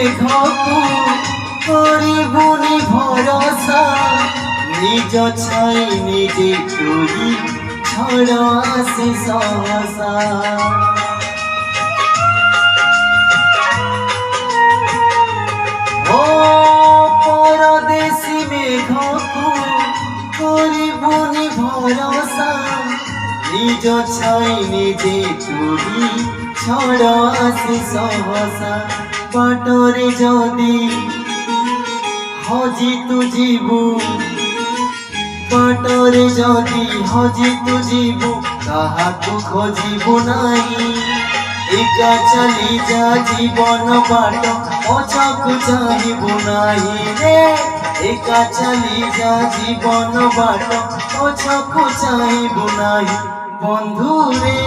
মেঘকু করিবুনি ভরসা নিজ ছাই নিজে তুই ছড় আসি সহসা ও পরদেশী মেঘকু করিবুনি ভরসা নিজ ছাই নিজে তুই ছড় আসি সহসা বাটরে যদি হজি তু ଯିବୁ বাটরে যদি হজি তু ଯିବୁ কাহাকু খোঁজিবু নাই একা চালি যা জীবন বাট পছকু চাহিবু নাই রে একা চালি যা জীবন বাট পছকু চাহিবু নাই বন্ধু রে